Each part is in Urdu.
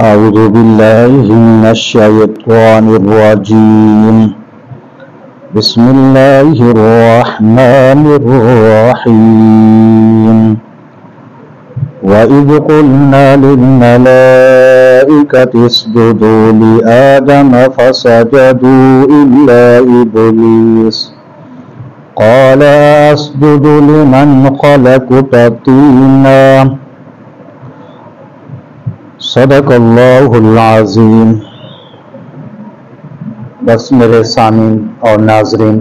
أعوذ بالله من الشيطان الرجيم بسم الله الرحمن الرحيم وإذ قلنا للملائكة اسجدوا لآدم فسجدوا إلا إبليس قال أسجد لمن خلقت طينا صدق اللہ العظیم۔ بس میرے سامعین اور ناظرین،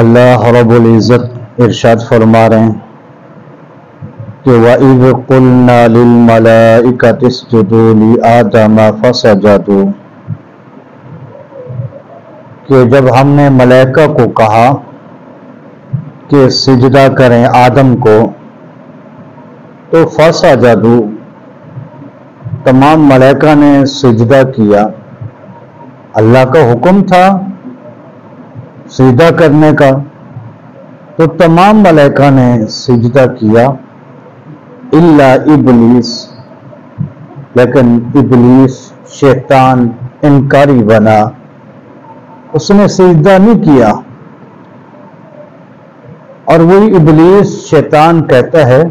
اللہ رب العزت ارشاد فرما رہے ہیں کہ وَإِذْ قُلْنَا لِلْمَلَائِكَةِ اسْجُدُوا لِآدَمَ فَسَجَدُوا، کہ جب ہم نے ملائکہ کو کہا کہ سجدہ کریں آدم کو تو فسجدوا، تمام ملائکہ نے سجدہ کیا۔ اللہ کا حکم تھا سجدہ کرنے کا، تو تمام ملائکہ نے سجدہ کیا الا ابلیس، لیکن ابلیس شیطان انکاری بنا، اس نے سجدہ نہیں کیا۔ اور وہی ابلیس شیطان کہتا ہے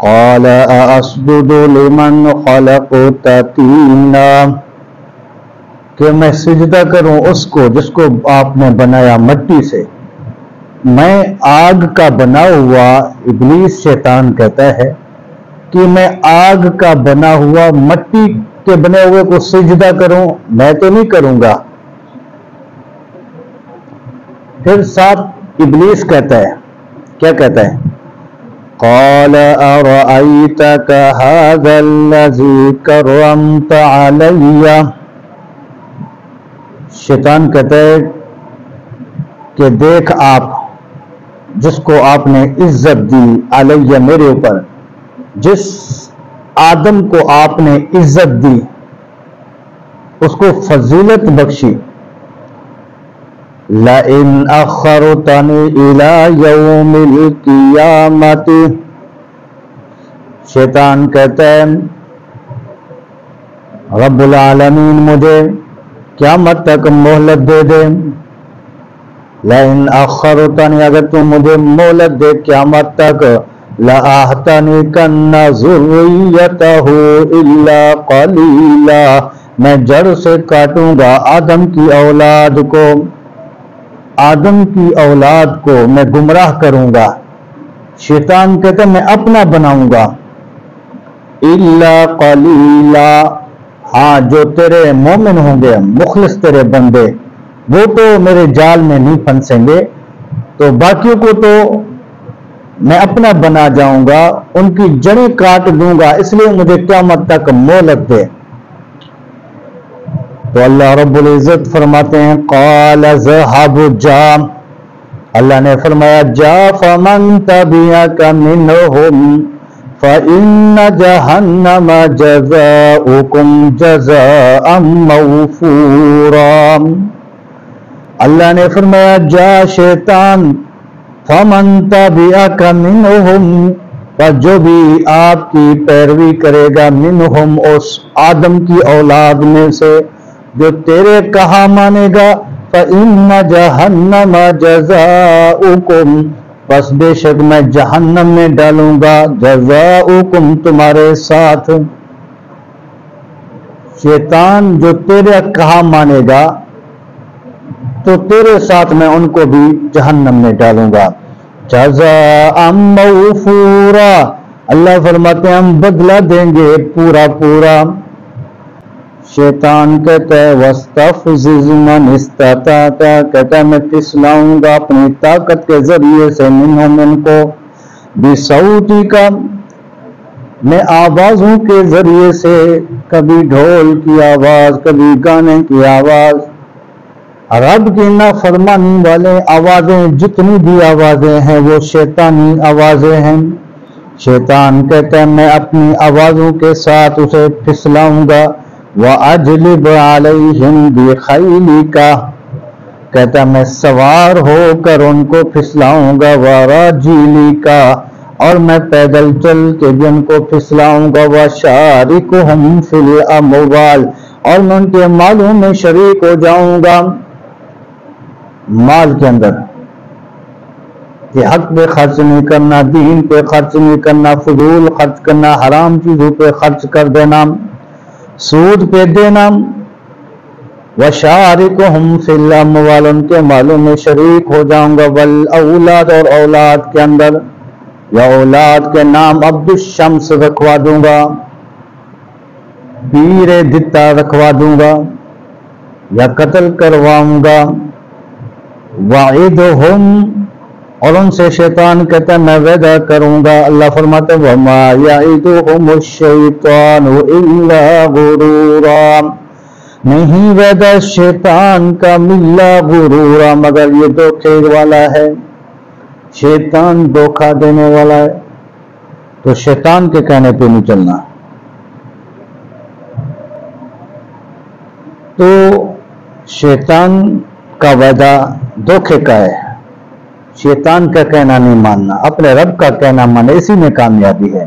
قال اسجد لمن خلقت طینا، کہ میں سجدہ کروں اس کو جس کو آپ نے بنایا مٹی سے، میں آگ کا بنا ہوا، ابلیس شیطان کہتا ہے کہ میں آگ کا بنا ہوا مٹی کے بنے ہوئے کو سجدہ کروں، میں تو نہیں کروں گا۔ پھر ساتھ ابلیس کہتا ہے، کیا کہتا ہے؟ قال أرأيتك هذا الذي كرمت علي، شیطان کہتا ہے کہ دیکھ آپ جس کو آپ نے عزت دی، علیہ میرے اوپر، جس آدم کو آپ نے عزت دی، اس کو فضیلت بخشی، لَإِنْ أَخَّرْتَنِي إِلَى يَوْمِ الْقِيَامَةِ، شیطان کہتا ہے رب العالمین مجھے قیامت تک مہلت دے دے، لَإِنْ أَخَّرْتَنِي، اگر تم مجھے مہلت دے قیامت تک، لَأَحْتَنِكَنَّ ذُرِّيَّتَهُ إِلَّا قَلِيلًا، میں جڑ سے کاٹوں گا آدم کی اولاد کو، آدم کی اولاد کو میں گمراہ کروں گا۔ شیطان کہتا ہے میں اپنا بناؤں گا، الا قلیلا، ہاں جو تیرے مومن ہوں گے، مخلص تیرے بندے، وہ تو میرے جال میں نہیں پھنسیں گے، تو باقیوں کو تو میں اپنا بنا جاؤں گا، ان کی جڑیں کاٹ دوں گا، اس لیے مجھے قیامت تک مہلت دے۔ تو اللہ رب العزت فرماتے ہیں قال اذهب، جا، اللہ نے فرمایا جا، فمن تبعك منهم فإن جهنم جزاؤكم جزاء موفورا، اللہ نے فرمایا جا شیطان، فمن تبعك منهم، پر جو بھی آپ کی پیروی کرے گا، منهم اس آدم کی اولاد میں سے، جو تیرے کہا مانے گا، فَإِنَّ جَهَنَّمَ جَزَاؤُكُمْ، بس بے شک میں جہنم میں ڈالوں گا، جَزَاؤُكُمْ تمہارے ساتھ۔ شیطان جو تیرے کہا مانے گا تو تیرے ساتھ میں ان کو بھی جہنم میں ڈالوں گا، جَزَاءً مَوْفُورًا، اللہ فرماتے ہیں ہم بدلہ دیں گے پورا پورا۔ شیطان کہتا ہے وَاسْتَفْزِزْ مَنِ اسْتَطَعْتَ، کہتا ہے میں پھسلاؤں گا اپنی طاقت کے ذریعے سے، منہم ان کو، بِصَوْتِکَ، میں آوازوں کے ذریعے سے، کبھی ڈھول کی آواز، کبھی گانے کی آواز، رب کی نافرمانی والے آوازیں، جتنی بھی آوازیں ہیں وہ شیطانی آوازیں ہیں۔ شیطان کہتا ہے میں اپنی آوازوں کے ساتھ اسے پھسلاؤں گا، وَأَجْلِبْ عَلَيْهِمْ بِخَيْلِكَ، کہتا میں سوار ہو کر ان کو پھسلاؤں گا، وَرَجِلِكَ، اور میں پیدل چل کے بھی ان کو پھسلاؤں گا، وَشَارِكُهُمْ فِي الْأَمْوَالِ اور میں ان کے مالوں میں شریک ہو جاؤں گا، مال کے اندر کہ حق پہ خرچ نہیں کرنا، دین پہ خرچ نہیں کرنا، فضول خرچ کرنا، حرام چیزوں پہ خرچ کر دینا، سود پہ دینا، وَشَارِكُهُمْ فِي الْأَمْوَالِ ان کے مالوں میں شریک ہو جاؤں گا، وَالْأَوْلَادِ اور اولاد کے اندر، یا اولاد کے نام عبد الشمس رکھوا دوں گا، پیر دتا رکھوا دوں گا، یا قتل کرواؤں گا، وَعِدُهُمْ اور ان سے شیطان کہتا ہے میں وعدہ کروں گا، اللہ فرماتا ہے وَمَا يَعِدُهُمُ الشَّيْطَانُ إِلَّا غُرُورًا نہیں وعدہ شیطان کا ملا غرورا مگر یہ دھوکے والا ہے، شیطان دھوکہ دینے والا ہے، تو شیطان کے کہنے پہ نہیں چلنا۔ تو شیطان کا وعدہ دھوکے کا ہے، شیطان کا کہنا نہیں ماننا، اپنے رب کا کہنا مانے، اسی میں کامیابی ہے۔